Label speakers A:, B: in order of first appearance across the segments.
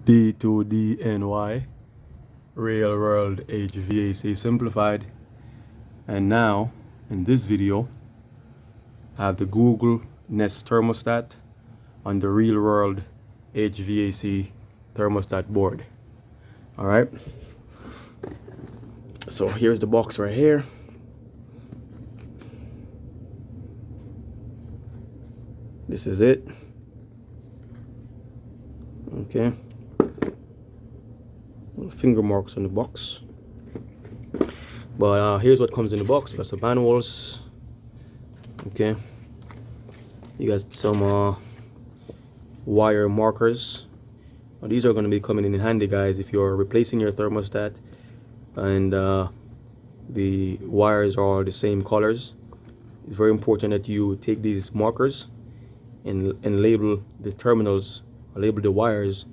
A: D2DNY, Real World HVAC Simplified. And now, in this video, I have the Google Nest Thermostat on the Real World HVAC Thermostat board. Alright, so here's the box right here. This is it. Okay, finger marks on the box, but here's what comes in the box. You got some manuals. Okay, you got some wire markers. Now, these are going to be coming in handy, guys, if you're replacing your thermostat and the wires are all the same colors. It's very important that you take these markers and label the terminals, or label the wires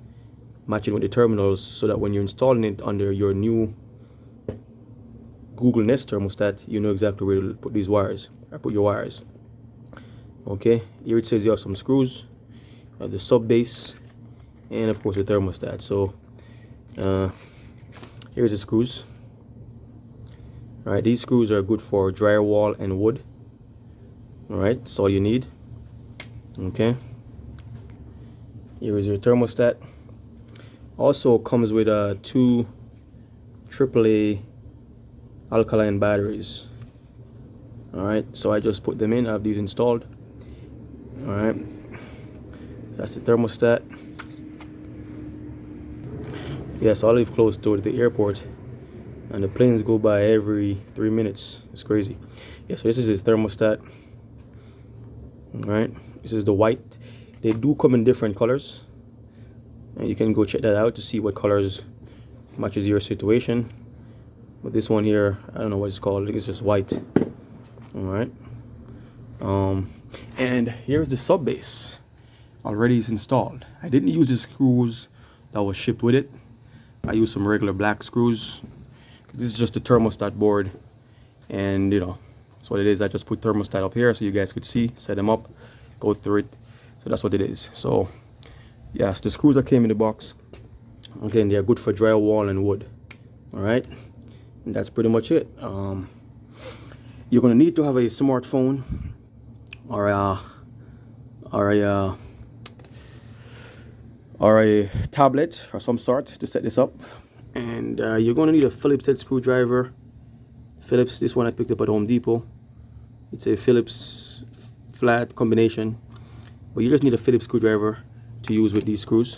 A: matching with the terminals, so that when you're installing it under your new Google Nest thermostat, you know exactly where to put these wires, or put your wires. Okay, here it says you have some screws, the sub base, and of course the thermostat. So here's the screws. All right, these screws are good for drywall and wood. All right, that's all you need. Okay, here is your thermostat. Also comes with two AAA alkaline batteries. All right, so I just put them in. I have these installed. All right, that's the thermostat. Yes, I live close to the airport, and the planes go by every 3 minutes. It's crazy. Yeah, so this is his thermostat. All right, this is the white. They do come in different colors, and you can go check that out to see what colors matches your situation. But this one here, I don't know what it's called. I think it's just white. All right. And here's the sub base. Already is installed. I didn't use the screws that was shipped with it. I used some regular black screws. This is just the thermostat board, and you know, that's what it is. I just put thermostat up here so you guys could see, set them up, go through it. So that's what it is. So yes, the screws that came in the box, again, they're good for drywall and wood. All right, and that's pretty much it. You're gonna need to have a smartphone or a tablet or some sort to set this up, and you're gonna need a Phillips head screwdriver. Phillips, this one I picked up at Home Depot. It's a Phillips flat combination, but you just need a Phillips screwdriver to use with these screws,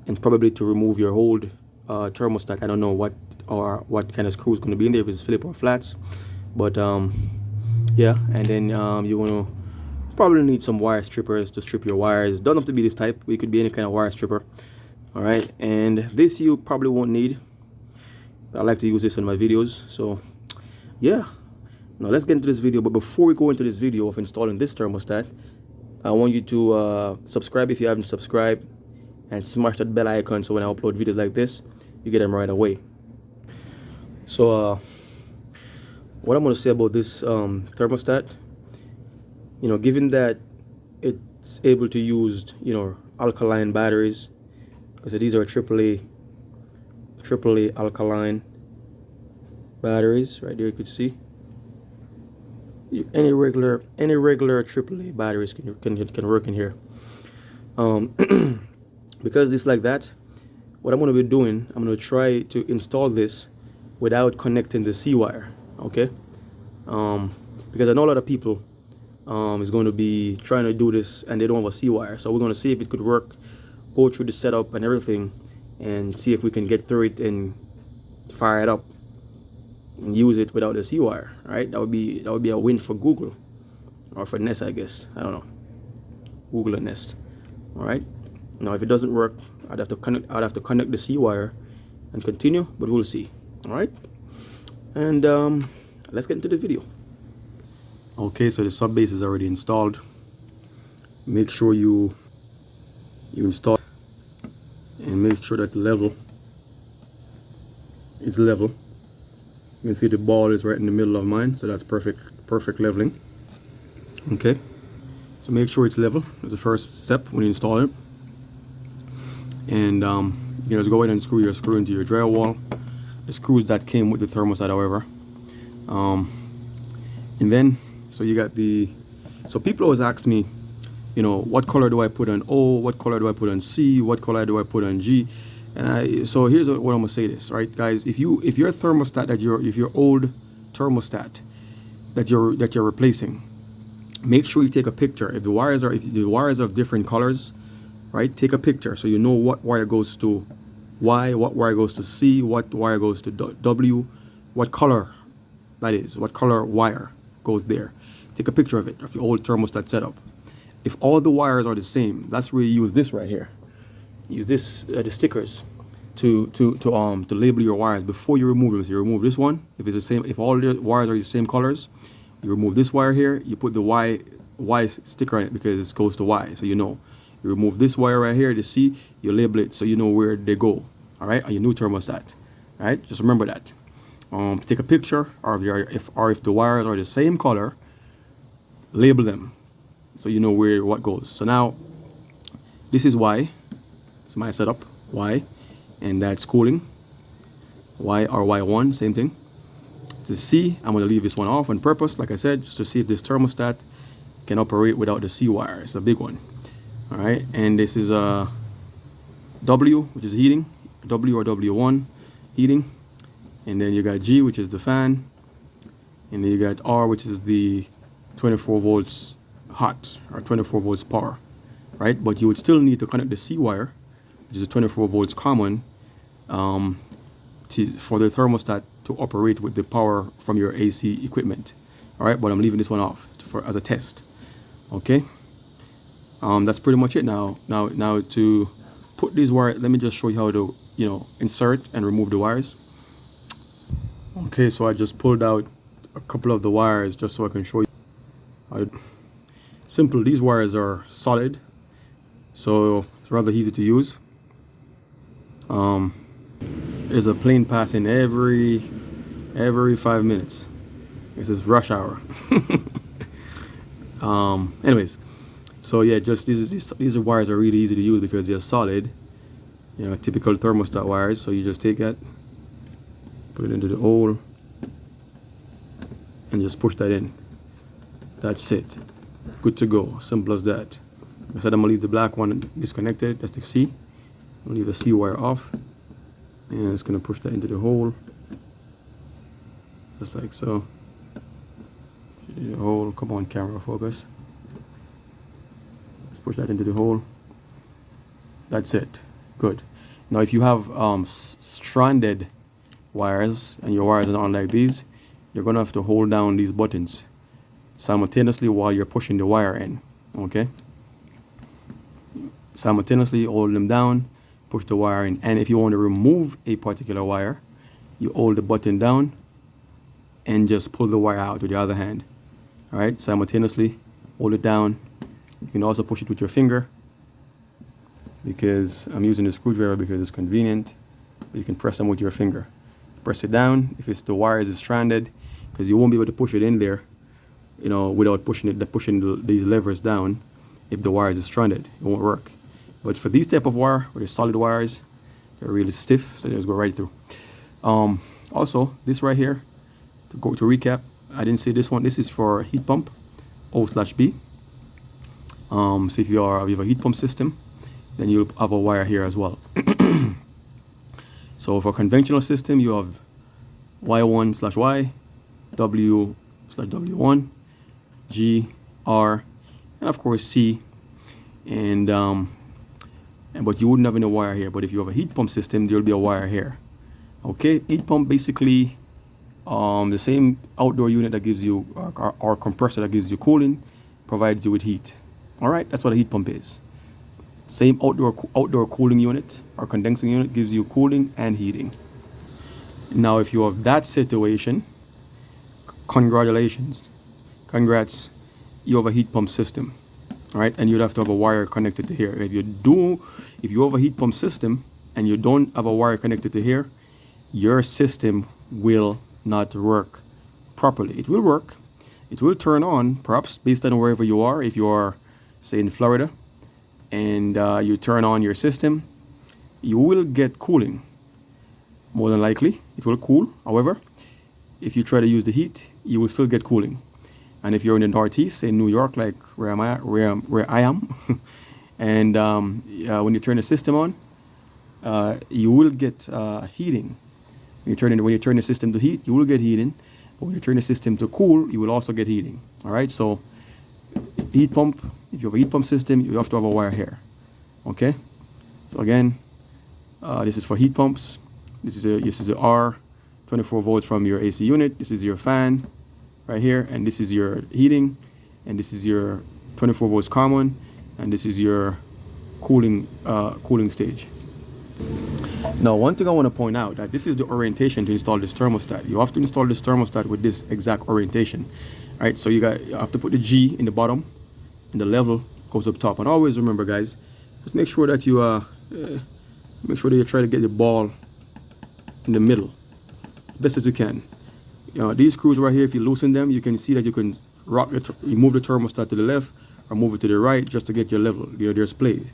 A: and probably to remove your old thermostat. I don't know what kind of screw is going to be in there, if it's Phillips or flats, but yeah. And then you want to probably need some wire strippers to strip your wires. Doesn't have to be this type, it could be any kind of wire stripper. All right, and this you probably won't need. I like to use this in my videos. So yeah, now let's get into this video. But before we go into this video of installing this thermostat, I want you to subscribe if you haven't subscribed, and smash that bell icon so when I upload videos like this, you get them right away. So what I'm going to say about this thermostat, you know, given that it's able to use, you know, alkaline batteries, because these are AAA alkaline batteries right there, you could see. Any regular AAA batteries can work in here. Because it's like that, what I'm going to be doing, I'm going to try to install this without connecting the C-wire. Okay, because I know a lot of people is going to be trying to do this and they don't have a C-wire. So we're going to see if it could work, go through the setup and everything, and see if we can get through it and fire it up and use it without the C-wire. Right, that would be a win for Google, or for Nest, I guess. I don't know, Google and Nest. All right, now if it doesn't work, I'd have to connect the C-wire and continue, but we'll see. All right, and let's get into the video. Okay, so the sub base is already installed. Make sure you install and make sure that the level is level. You can see the ball is right in the middle of mine, so that's perfect leveling. Okay, so make sure it's level. That's the first step when you install it. And you can just go ahead and screw your screw into your drywall. The screws that came with the thermostat, however. And then, so you got the, so people always ask me, you know, what color do I put on O? What color do I put on C? What color do I put on G? And so here's what I'm gonna say this, right, guys? If your thermostat that if your old thermostat that you're replacing, make sure you take a picture. If the wires are of different colors, right? Take a picture so you know what wire goes to Y, what wire goes to C, what wire goes to W, what color that is, what color wire goes there. Take a picture of it, of your old thermostat setup. If all the wires are the same, that's where you use this right here. Use this, the stickers, to label your wires before you remove them. So you remove this one. If it's the same, if all the wires are the same colors, you remove this wire here. You put the Y sticker on it because it goes to Y, so you know. You remove this wire right here, the C. You label it so you know where they go. All right, on your new thermostat. All right, just remember that. Take a picture, or if the wires are the same color, label them so you know where what goes. So now, this is Y. It's my setup, Y, and that's cooling. Y or Y1, same thing. To C, I'm going to leave this one off on purpose, like I said, just to see if this thermostat can operate without the C wire. It's a big one. All right, and this is W, which is heating, W or W1, heating. And then you got G, which is the fan. And then you got R, which is the 24 volts hot, or 24 volts power, right? But you would still need to connect the C wire, which is a 24 volts common, for the thermostat to operate with the power from your AC equipment. All right, but I'm leaving this one off as a test. Okay, that's pretty much it. Now to put these wires, let me just show you how to, you know, insert and remove the wires. Okay, so I just pulled out a couple of the wires just so I can show you. Simple. These wires are solid, so it's rather easy to use. There's a plane passing every 5 minutes. This is rush hour. Anyways, so yeah, just these wires are really easy to use because they're solid. You know, typical thermostat wires. So you just take that, put it into the hole, and just push that in. That's it. Good to go. Simple as that. I said I'm gonna leave the black one disconnected. That's the C. I'll leave the C wire off, and it's gonna push that into the hole, just like so. The hole. Come on, camera, focus. Let's push that into the hole. That's it. Good. Now, if you have stranded wires and your wires are on like these, you're gonna have to hold down these buttons simultaneously while you're pushing the wire in. Okay, simultaneously hold them down, push the wire in, and if you want to remove a particular wire, you hold the button down and just pull the wire out with the other hand. All right, simultaneously hold it down. You can also push it with your finger, because I'm using the screwdriver because it's convenient. But you can press them with your finger. Press it down if it's the wires is stranded, because you won't be able to push it in there, you know, without pushing these levers down. If the wires is stranded, it won't work. But for these type of wire, where they're solid wires, they're really stiff, so they just go right through. Also, this right here, to recap, I didn't say this one. This is for heat pump, O/B. So if you have a heat pump system, then you'll have a wire here as well. So for conventional system, you have Y1/Y, W/W1, G, R, and of course C, and but you wouldn't have any wire here. But if you have a heat pump system, there'll be a wire here. Okay, heat pump basically the same outdoor unit that gives you, or compressor that gives you cooling, provides you with heat. All right, that's what a heat pump is. Same outdoor cooling unit or condensing unit gives you cooling and heating. Now, if you have that situation, congratulations, congrats, you have a heat pump system. All right, and you'd have to have a wire connected to here. If you have a heat pump system and you don't have a wire connected to here, your system will not work properly. It will work, it will turn on, perhaps based on wherever you are. If you are, say, in Florida, and you turn on your system, you will get cooling. More than likely, it will cool. However, if you try to use the heat, you will still get cooling. And if you're in the Northeast, say New York, like where I am, and when you turn the system on, you will get heating. When you turn the system to heat, you will get heating. But when you turn the system to cool, you will also get heating. All right. So heat pump. If you have a heat pump system, you have to have a wire here. Okay. So again, this is for heat pumps. This is a R, 24 volts from your AC unit. This is your fan right here, and this is your heating, and this is your 24 volts common, and this is your cooling stage. Now, one thing I want to point out that this is the orientation to install this thermostat. You have to install this thermostat with this exact orientation. All right, so you have to put the G in the bottom, and the level goes up top. And always remember, guys, just make sure that you try to get the ball in the middle as best as you can. These screws right here, if you loosen them, you can see that you can you move the thermostat to the left or move it to the right just to get your level. There's plays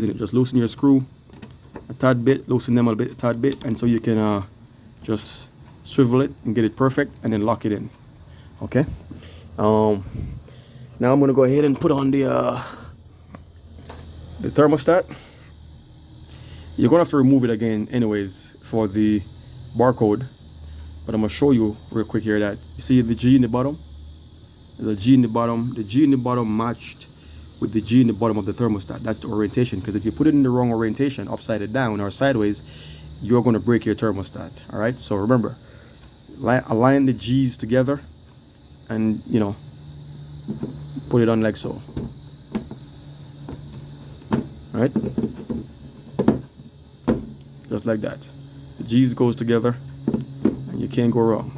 A: in it. Just loosen your screw a tad bit, loosen them a tad bit, and so you can just swivel it and get it perfect, and then lock it in. Okay. Now I'm gonna go ahead and put on the thermostat. You're gonna have to remove it again, anyways, for the barcode. But I'm gonna show you real quick here that you see the G in the bottom. There's a G in the bottom. The G in the bottom matched with the G in the bottom of the thermostat. That's the orientation. Because if you put it in the wrong orientation, upside down or sideways, you're gonna break your thermostat. All right. So remember, align the G's together, and put it on like so. All right. Just like that. The G's goes together, and you can't go wrong.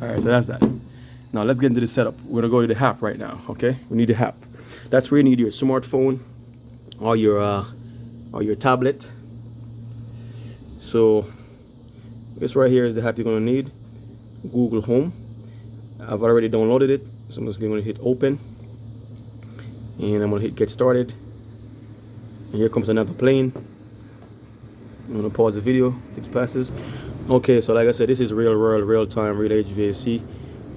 A: Alright, so that's that. Now let's get into the setup. We're gonna go to the app right now, okay? We need the app. That's where you need your smartphone or your tablet. So this right here is the app you're gonna need. Google Home. I've already downloaded it, so I'm just gonna hit open, and I'm gonna hit get started. And here comes another plane. I'm gonna pause the video, it passes. Okay, so like I said, this is real world, real time, real HVAC,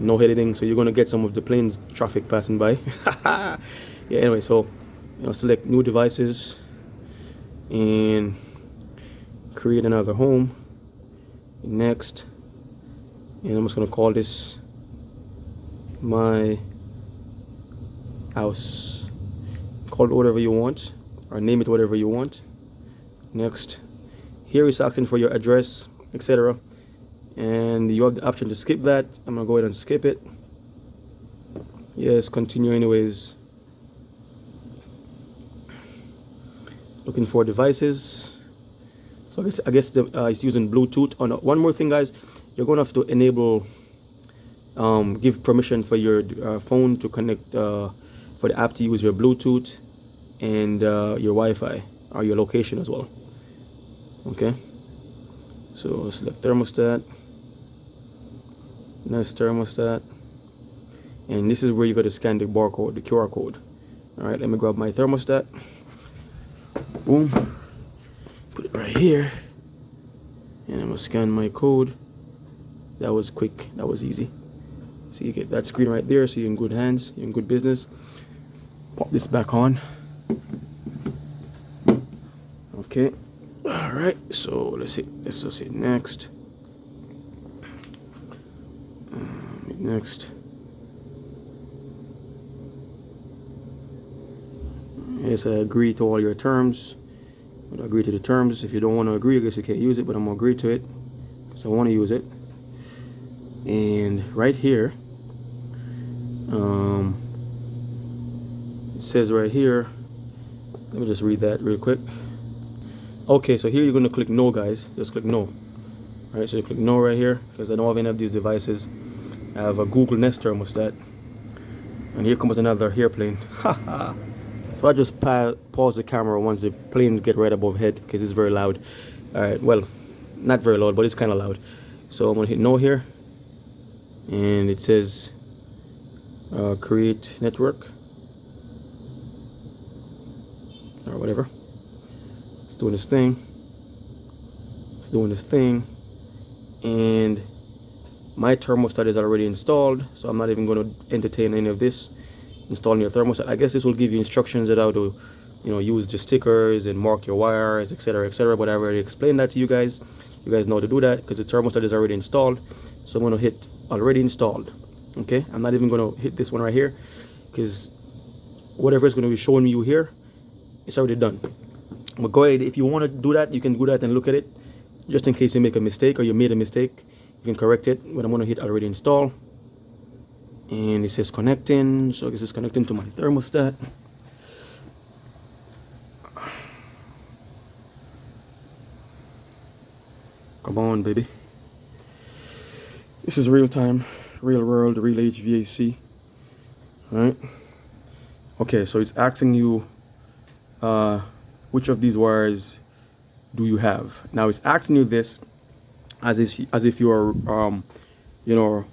A: no editing, so you're gonna get some of the plane's traffic passing by. Yeah, anyway, so select new devices and create another home. Next, and I'm just gonna call this my house. Call it whatever you want, or name it whatever you want. Next, here is asking for your address, etc. And you have the option to skip that. I'm gonna go ahead and skip it. Yes, continue anyways. Looking for devices. So I guess it's using Bluetooth. Oh no, one more thing, guys. You're gonna have to enable, give permission for your phone to connect, for the app to use your Bluetooth and your Wi-Fi or your location as well. Okay. So select thermostat, next thermostat, and this is where you got to scan the barcode, the QR code. All right, let me grab my thermostat. Boom, put it right here, and I'm gonna scan my code. That was quick, that was easy. So you get that screen right there, so you're in good hands, you're in good business. Pop this back on. Okay. All right, so let's just hit next. Next. Yes, I agree to all your terms. But I agree to the terms. If you don't want to agree, I guess you can't use it, but I'm gonna agree to it. So I want to use it. And right here, it says right here. Let me just read that real quick. Okay, so here you're going to click no, guys. Just click no. Alright, so you click no right here, because I don't have any of these devices. I have a Google Nest thermostat. And here comes another airplane. So I just pause the camera once the planes get right above head, because it's very loud. Alright, well, not very loud, but it's kind of loud. So I'm going to hit no here. And it says create network or whatever. It's doing this thing. It's doing this thing. And my thermostat is already installed, so I'm not even going to entertain any of this. Installing your thermostat. I guess this will give you instructions on how to, use the stickers and mark your wires, etc., etc. But I already explained that to you guys. You guys know how to do that because the thermostat is already installed. So I'm going to hit already installed. Okay, I'm not even going to hit this one right here because whatever is going to be showing you here, it's already done. But go ahead, if you want to do that, you can do that and look at it, just in case you make a mistake or you made a mistake, you can correct it. But I'm going to hit already install, and it says connecting. So this is connecting to my thermostat. Come on, baby. This is real time, real world, real HVAC. All right. Okay, so it's asking you which of these wires do you have. Now it's asking you this as if you are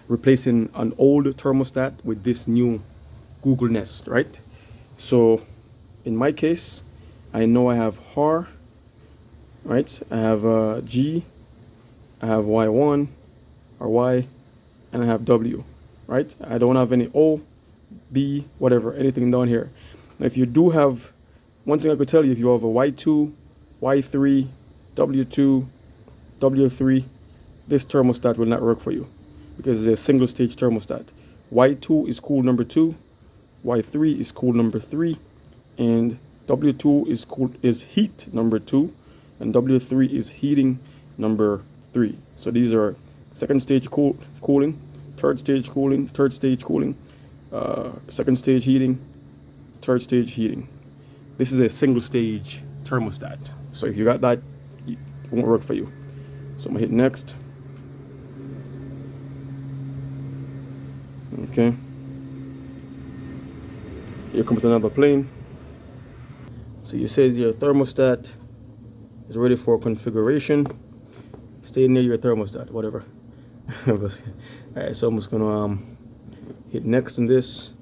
A: replacing an old thermostat with this new Google Nest, right? So in my case, I know I have R, right? I have G, I have Y1 or Y, and I have W, right? I don't have any O, B, whatever, anything down here. Now if you do have, one thing I could tell you, if you have a Y2, Y3, W2, W3, this thermostat will not work for you because it's a single stage thermostat. Y2 is cool number 2, Y3 is cool number 3, and W2 is heat number 2, and W3 is heating number 3. So these are second stage cooling, third stage cooling, second stage heating, third stage heating. This is a single stage thermostat. So if you got that, it won't work for you. So I'm gonna hit next. Okay. Here comes another plane. So it says your thermostat is ready for configuration. Stay near your thermostat, whatever. Alright, so I'm just gonna hit next on this.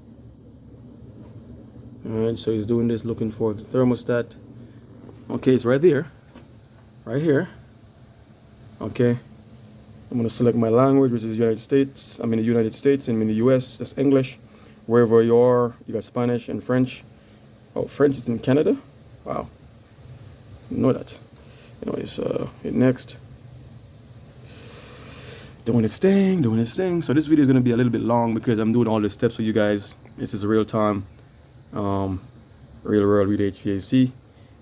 A: Alright, so he's doing this, looking for the thermostat. Okay, it's right there, right here. Okay, I'm gonna select my language, which is United States. I'm in the United States, I'm in the US, that's English. Wherever you are, you got Spanish and French. Oh, French is in Canada? Wow, didn't know that. Anyways, hit next. Doing its thing. So this video is gonna be a little bit long because I'm doing all the steps for you guys. This is real time, real world with HVAC.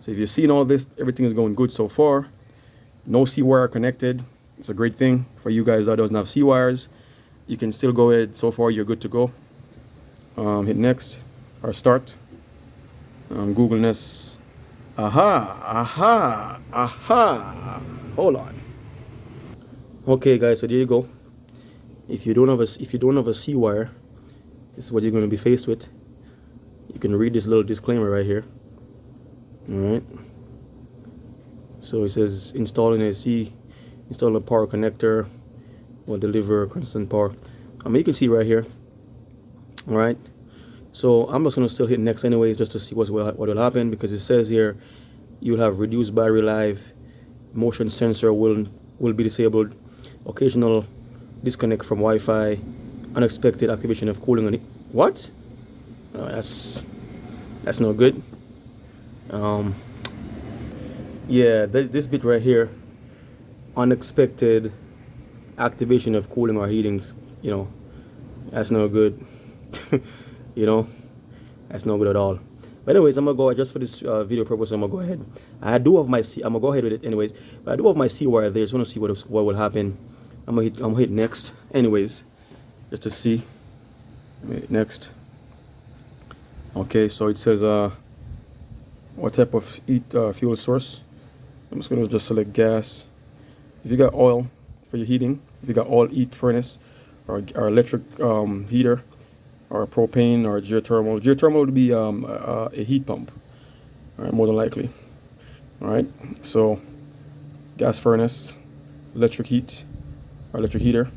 A: So if you've seen all this, everything is going good so far. No C-wire connected. It's a great thing for you guys that doesn't have C-wires. You can still go ahead. So far, you're good to go. Hit next or start. Google Nest. Aha. Hold on. Okay, guys. So there you go. If you don't have a C-wire, this is what you're going to be faced with. You can read this little disclaimer right here. All right. So it says installing a power connector will deliver constant power. You can see right here. All right. So I'm just gonna still hit next anyways, just to see what will happen, because it says here you'll have reduced battery life, motion sensor will be disabled, occasional disconnect from Wi-Fi, unexpected activation of cooling on it. What? That's no good. Yeah, this bit right here, unexpected activation of cooling or heating, that's no good. That's no good at all. But anyways, I'm gonna go just for this video purpose. I'm gonna go ahead. I'm gonna go ahead with it anyways. But I do have my C-wire there. Just wanna see what will happen. I'm gonna hit next anyways, just to see. Hit next. Okay, so it says what type of fuel source. I'm just gonna select gas. If you got oil for your heating, if you got oil heat furnace or electric heater, or propane or geothermal would be a heat pump, all right, more than likely. All right, so gas furnace, electric heat or electric heater.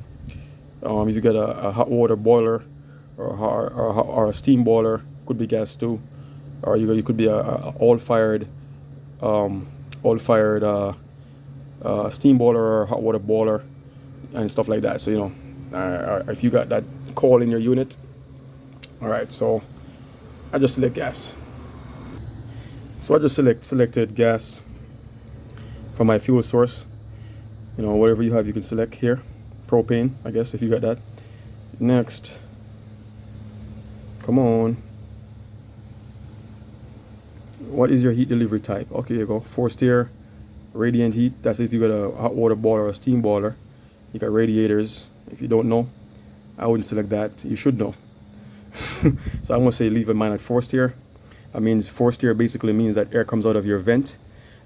A: If you got a hot water boiler or a steam boiler, could be gas too, or you could be a oil fired steam boiler or hot water boiler and stuff like that. So if you got that coal in your unit, all right. So I just select gas. So I just selected gas for my fuel source. Whatever you have, you can select here. Propane, I guess, if you got that. Next, come on. What is your heat delivery type? Okay, here you go. Forced air, radiant heat. That's if you got a hot water boiler or a steam boiler. You got radiators. If you don't know, I wouldn't select that. You should know. So I'm gonna say leave in mind at forced air. That means forced air basically means that air comes out of your vent.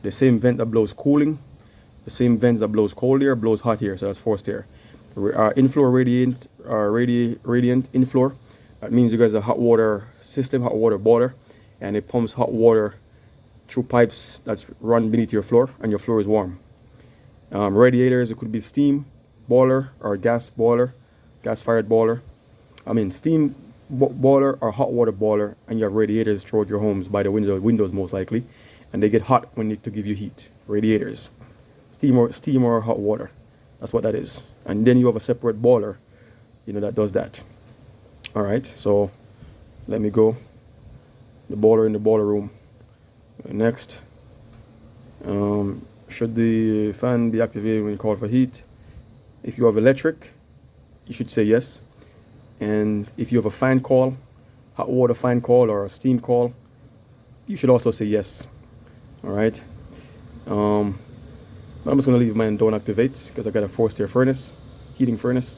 A: The same vent that blows cooling, the same vent that blows cold air blows hot air. So that's forced air. Inflow radiant inflow. That means you guys have a hot water system, hot water boiler, and it pumps hot water through pipes that's run beneath your floor, and your floor is warm. Radiators, it could be steam boiler or gas boiler, gas-fired boiler. Steam boiler or hot water boiler, and you have radiators throughout your homes by the windows most likely, and they get hot to give you heat. Radiators, steam or hot water. That's what that is. And then you have a separate boiler, that does that. All right, so let me go. The boiler in the boiler room. Next, should the fan be activated when you call for heat? If you have electric, you should say yes. And if you have a fan call, hot water fan call or a steam call, you should also say yes. All right. I'm just going to leave mine don't activate because I got a forced air furnace, heating furnace.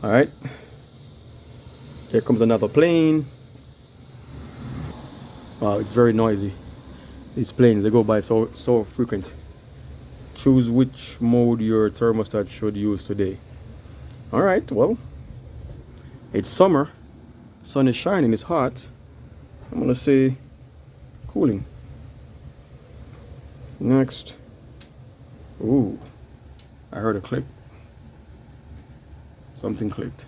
A: All right. Here comes another plane. Wow, it's very noisy. These planes, they go by so frequent. Choose which mode your thermostat should use today. All right, well, it's summer. Sun is shining, it's hot. I'm going to say cooling. Next. Ooh, I heard a click. Something clicked.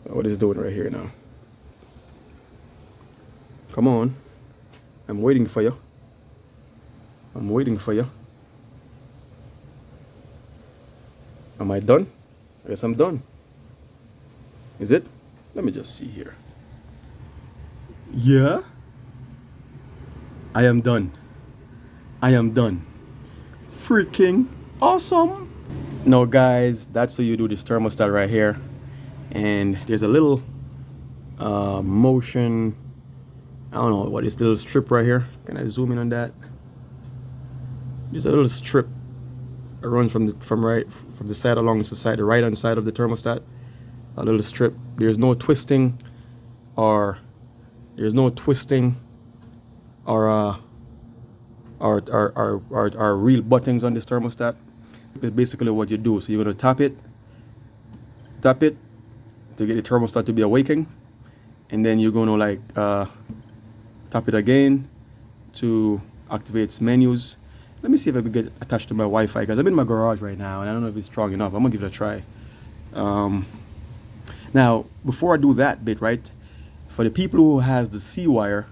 A: What is it doing right here now? Come on. I'm waiting for you. I'm waiting for you. Am I done? I guess I'm done. Is it? Let me just see here. Yeah. I am done. I am done. Freaking awesome. Now guys, that's how you do this thermostat right here. And there's a little motion, I don't know what is the little strip right here. Can I zoom in on that? There's a little strip that runs from the side along the side, the right hand side of the thermostat. A little strip. There's no twisting or real buttons on this thermostat. It's basically what you do. So you're gonna tap it to get the thermostat to be awakened, and then you're gonna tap it again to activate its menus. Let me see if I can get attached to my Wi-Fi because I'm in my garage right now and I don't know if it's strong enough. I'm gonna give it a try. Now, before I do that bit, right, for the people who has the C-wire,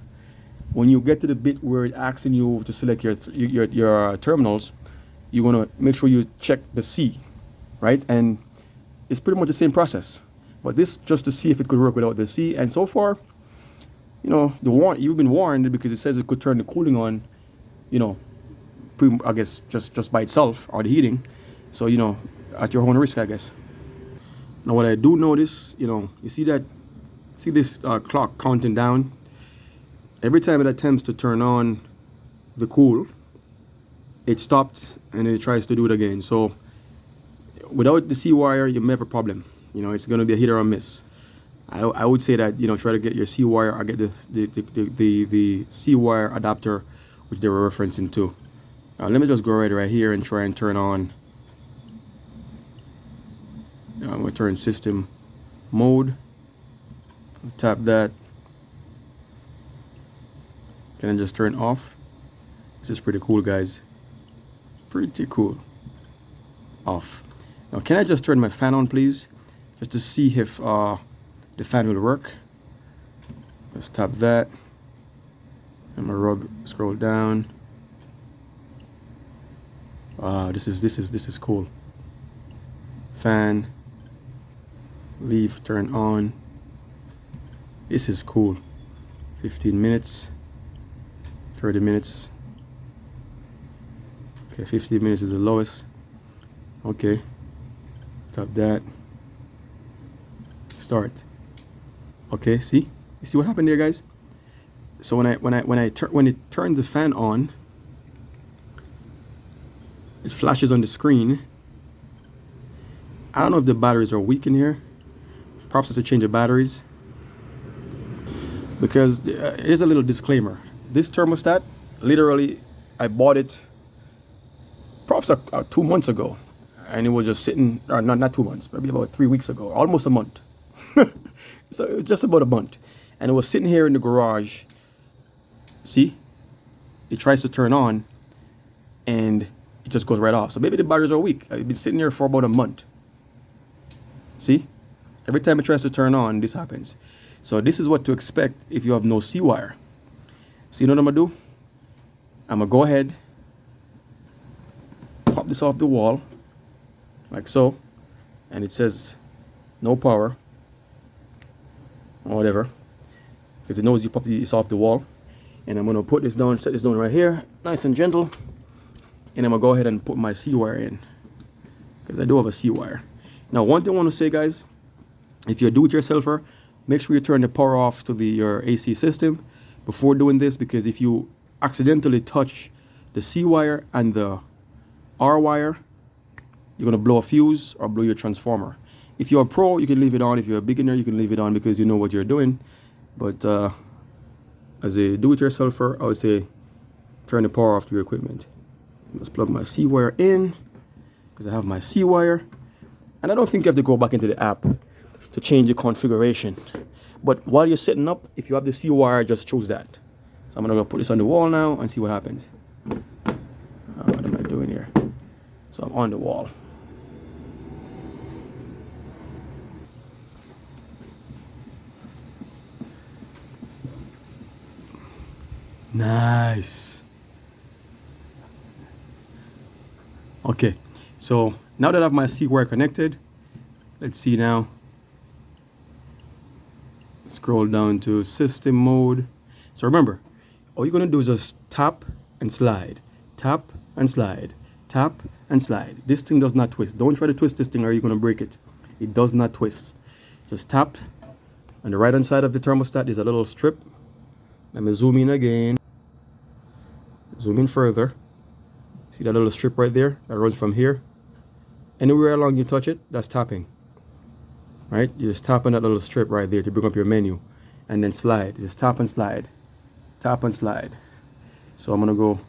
A: when you get to the bit where it's asking you to select your terminals, you're gonna make sure you check the C, right? And it's pretty much the same process, but this just to see if it could work without the C. And so far, you've been warned because it says it could turn the cooling on, I guess just by itself, or the heating. So at your own risk, I guess. Now what I do notice, you see this clock counting down. Every time it attempts to turn on the cool, it stops and then it tries to do it again. So without the C-wire, you may have a problem. It's going to be a hit or a miss. I would say that try to get your C-wire or get the C-wire adapter which they were referencing to. Let me just go right here and try and turn on. I'm going to turn system mode. Tap that. Can I just turn off? This is pretty cool, guys. Pretty cool. Off. Now, can I just turn my fan on, please? just to see if the fan will work. Let's tap that. I'm gonna scroll down. This is cool. Fan, leave, turn on. This is cool. 15 minutes, 30 minutes. Okay, 15 minutes is the lowest. Okay, tap that. Start. Okay, see? You see what happened there, guys? So when it turns the fan on, it flashes on the screen. I don't know if the batteries are weak in here. Perhaps it's a change of batteries. Because here's a little disclaimer. This thermostat, literally, I bought it perhaps 2 months ago. And it was just sitting, or not 2 months, maybe about 3 weeks ago, almost a month. So it was just about a month. And it was sitting here in the garage. See? It tries to turn on and it just goes right off. So maybe the batteries are weak. I've been sitting here for about a month. See? Every time it tries to turn on, this happens. So this is what to expect if you have no C-wire. So you know what I'm gonna do? I'm gonna go ahead, pop this off the wall, like so, and it says no power, or whatever, because it knows you pop this off the wall. And I'm gonna put this down, set this down right here, nice and gentle, and I'm gonna go ahead and put my C-wire in, because I do have a C-wire. Now, one thing I want to say, guys, if you're a do-it-yourselfer, make sure you turn the power off to your AC system before doing this, because if you accidentally touch the C-wire and the R-wire, you're going to blow a fuse or blow your transformer. If you're a pro, you can leave it on. If you're a beginner, you can leave it on because you know what you're doing. But as a do-it-yourselfer, I would say turn the power off to your equipment. Let's plug my C-wire in, because I have my C-wire. And I don't think you have to go back into the app to change the configuration. But while you're setting up, if you have the C-wire, just choose that. So I'm gonna put this on the wall now and see what happens. What am I doing here? So I'm on the wall. Nice. Okay, so now that I have my C-wire connected, let's see now. Scroll down to system mode. So remember, all you're gonna do is just tap and slide, tap and slide, tap and slide. This thing does not twist. Don't try to twist this thing or you're gonna break it. It does not twist. Just tap. On the right hand side of the thermostat is a little strip. Let me zoom in again. Zoom in further. See that little strip right there that runs from here? Anywhere along you touch it, that's tapping. Right? You just tap on that little strip right there to bring up your menu. And then slide. Just tap and slide. Tap and slide. So I'm going to go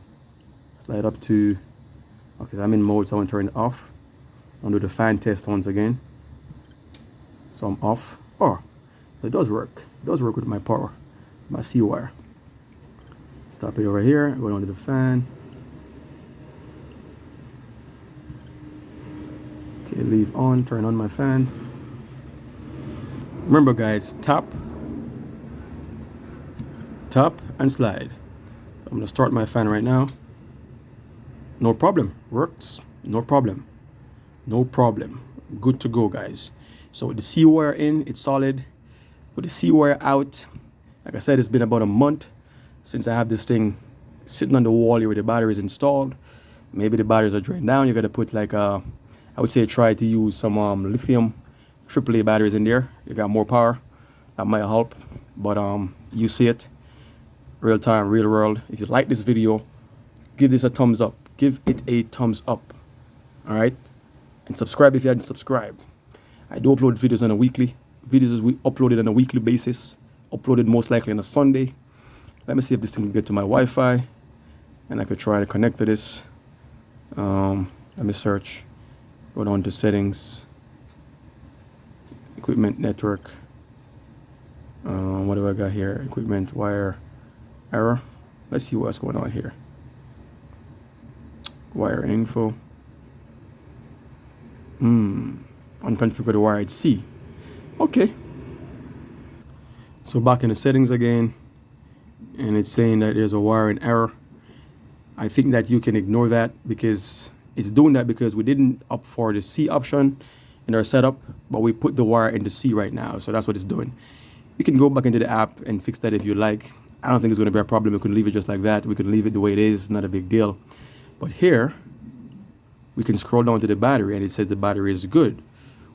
A: slide up to... Okay, I'm in mode, so I'm going to turn it off. I'm going to do the fan test once again. So I'm off. Oh, it does work. It does work with my power. My C-wire. Stop it over here. Go down to the fan. Okay, leave on. Turn on my fan. Remember, guys, tap and slide. I'm going to start my fan right now. No problem. Works. No problem. No problem. Good to go, guys. So with the C-wire in, it's solid. With the C-wire out, like I said, it's been about a month since I have this thing sitting on the wall here with the batteries installed. Maybe the batteries are drained down. You got to put like I would say try to use some lithium AAA batteries in there. You got more power. That might help. But you see it. Real time, real world. If you like this video, give this a thumbs up. Give it a thumbs up. Alright? And subscribe if you hadn't subscribed. I do upload videos on a weekly. Videos we uploaded on a weekly basis. Uploaded most likely on a Sunday. Let me see if this thing can get to my Wi-Fi. And I could try to connect to this. Let me search. Go down to settings. Equipment network. What do I got here? Equipment wire error. Let's see what's going on here. Wire info. Unconfigured wired C. Okay, so back in the settings again, and it's saying that there's a wiring error. I think that you can ignore that because it's doing that because we didn't opt for the C option in our setup, but we put the wire in the C right now, so that's what it's doing. You can go back into the app and fix that if you like. I don't think it's going to be a problem. We can leave it just like that. We can leave it the way it is, not a big deal. But here, we can scroll down to the battery and it says the battery is good,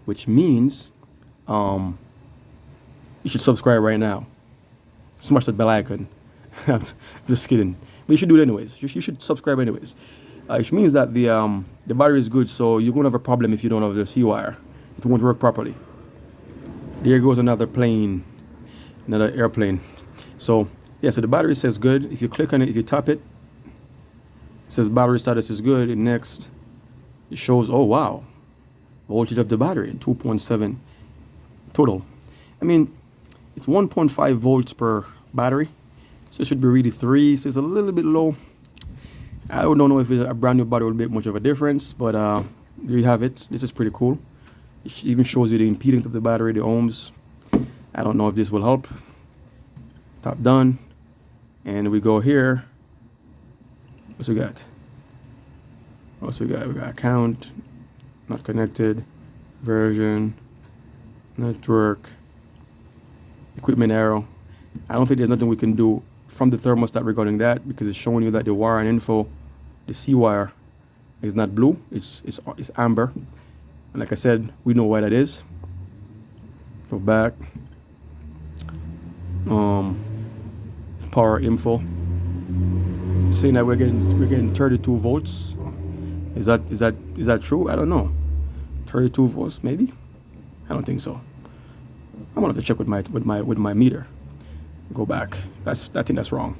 A: which means you should subscribe right now. Smash that bell icon. I'm just kidding. But you should do it anyways. You should subscribe anyways. Which means that the battery is good, so you won't have a problem if you don't have the C-wire. It won't work properly. There goes another plane, another airplane. So yeah, so the battery says good. If you click on it, if you tap it, it says battery status is good. And next, it shows, oh wow, voltage of the battery, 2.7 total. I mean, it's 1.5 volts per battery, so it should be really 3. So it's a little bit low. I don't know if a brand new battery will make much of a difference, but there you have it. This is pretty cool. It even shows you the impedance of the battery, the ohms. I don't know if this will help. Tap done, and we go here. What's we got? What's we got? We got account, not connected, version, network, equipment arrow. I don't think there's nothing we can do from the thermostat regarding that because it's showing you that the wire and info, the C-wire, is not blue. It's amber. And like I said, we know why that is. Go back. Power info. Saying that we're getting 32 volts. Is that true? I don't know. 32 volts maybe. I don't think so. I'm gonna have to check with my meter. Go back. I think that's wrong.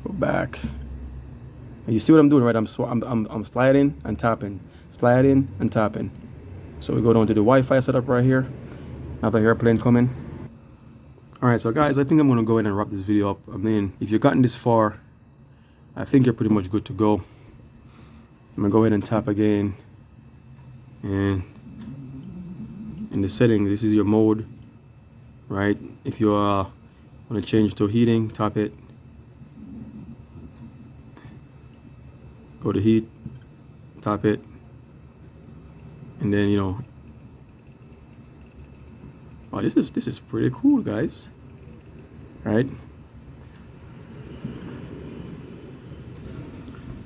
A: Go back. And you see what I'm doing, right? I'm sliding and tapping, sliding and tapping. So we go down to the Wi-Fi setup right here. Another airplane coming. All right, so guys, I think I'm gonna go ahead and wrap this video up. I mean, if you've gotten this far, I think you're pretty much good to go. I'm gonna go ahead and tap again, and in the settings, this is your mode, right? If you want to change to heating, tap it, go to heat, tap it, and then oh, this is pretty cool, guys, right?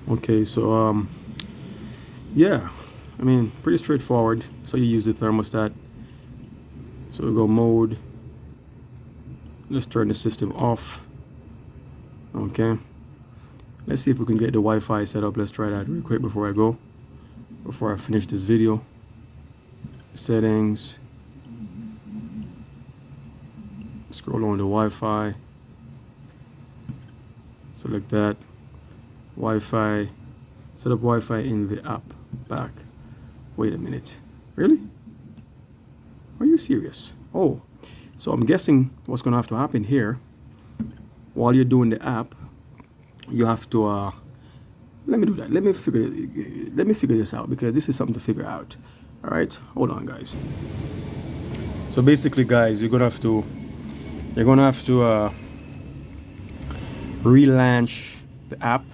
A: Okay, so yeah, I mean, pretty straightforward. So you use the thermostat. So we go mode. Let's turn the system off. Okay, let's see if we can get the Wi-Fi set up. Let's try that real quick before I finish this video. Settings, scroll on the Wi-Fi, select that, Wi-Fi, set up Wi-Fi in the app. Back. Wait a minute, really? Are you serious? Oh, so I'm guessing what's gonna have to happen here, while you're doing the app, you have to let me do that. Let me figure this out, because this is something to figure out. All right, hold on, guys. So basically, guys, you're gonna have to relaunch the app,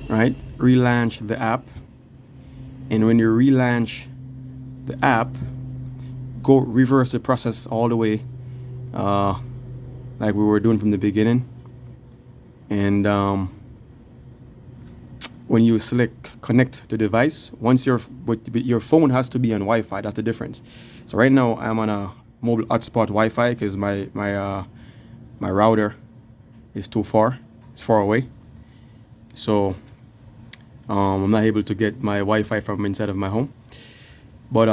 A: right? Relaunch the app, and when you relaunch the app, go reverse the process all the way, like we were doing from the beginning. And when you select connect the device, once your phone has to be on Wi-Fi. That's the difference. So right now I'm on a mobile hotspot Wi-Fi because my router is too far. It's far away. So I'm not able to get my Wi-Fi from inside of my home. But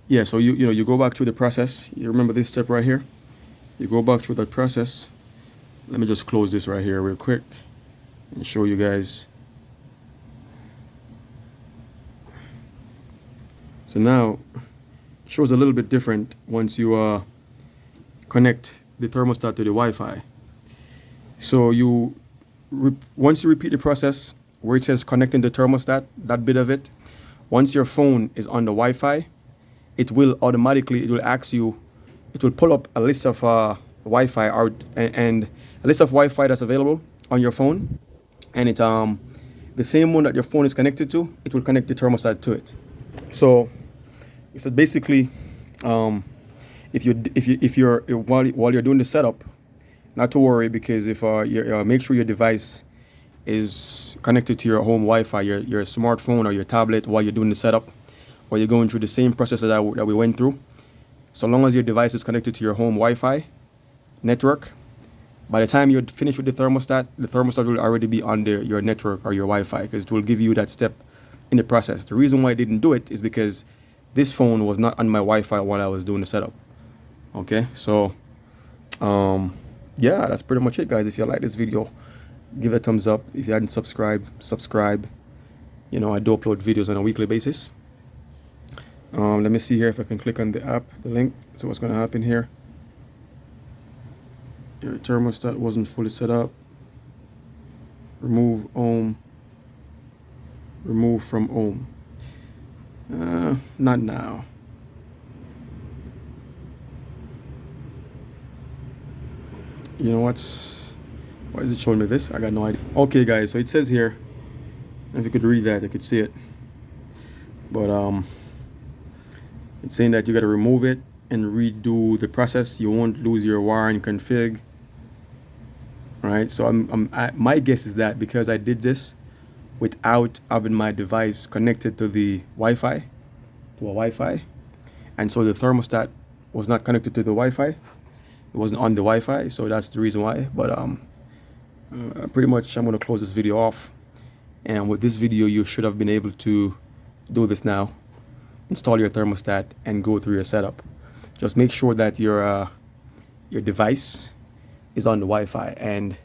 A: yeah, so you go back through the process. You remember this step right here? You go back through that process. Let me just close this right here real quick and show you guys. So now it shows a little bit different once you connect the thermostat to the Wi-Fi. So once you repeat the process where it says connecting the thermostat, that bit of it, once your phone is on the Wi-Fi, it will automatically, it will ask you, it will pull up a list of Wi-Fi and a list of Wi-Fi that's available on your phone, and it the same one that your phone is connected to, it will connect the thermostat to it. So basically, if you're while you're doing the setup, not to worry, because if make sure your device is connected to your home Wi-Fi, your smartphone or your tablet, while you're doing the setup, while you're going through the same process that we went through. So long as your device is connected to your home Wi-Fi network, by the time you're finished with the thermostat will already be on your network or your Wi-Fi, because it will give you that step in the process. The reason why I didn't do it is because this phone was not on my Wi-Fi while I was doing the setup. Okay, so yeah, that's pretty much it, guys. If you like this video, give it a thumbs up. If you hadn't subscribe. You know, I do upload videos on a weekly basis. Let me see here if I can click on the app, the link. So what's going to happen here? Your thermostat wasn't fully set up. Remove home. Remove from home. Not now. You know what's? Why is it showing me this? I got no idea. Okay, guys. So it says here, if you could read that, you could see it. But it's saying that you got to remove it and redo the process. You won't lose your wire and config. All right. So my guess is that because I did this without having my device connected to the Wi-Fi, and so the thermostat was not connected to the Wi-Fi. It wasn't on the Wi-Fi, so that's the reason why. But pretty much I'm going to close this video off, and with this video you should have been able to do this now. Install your thermostat and go through your setup. Just make sure that your device is on the Wi-Fi, and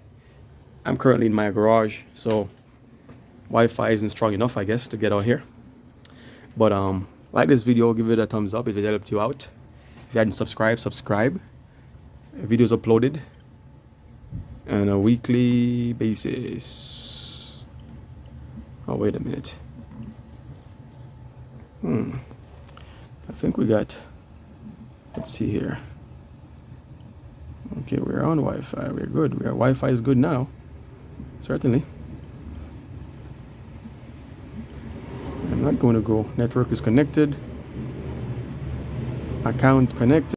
A: I'm currently in my garage, so Wi-Fi isn't strong enough, I guess, to get out here. But like this video, give it a thumbs up if it helped you out. If you hadn't subscribed, subscribe. Videos uploaded on a weekly basis. Oh, wait a minute. I think we got, let's see here. Okay, we're on Wi-Fi. We're good. Our Wi-Fi is good now. Certainly. I'm not going to go. Network is connected. Account connected.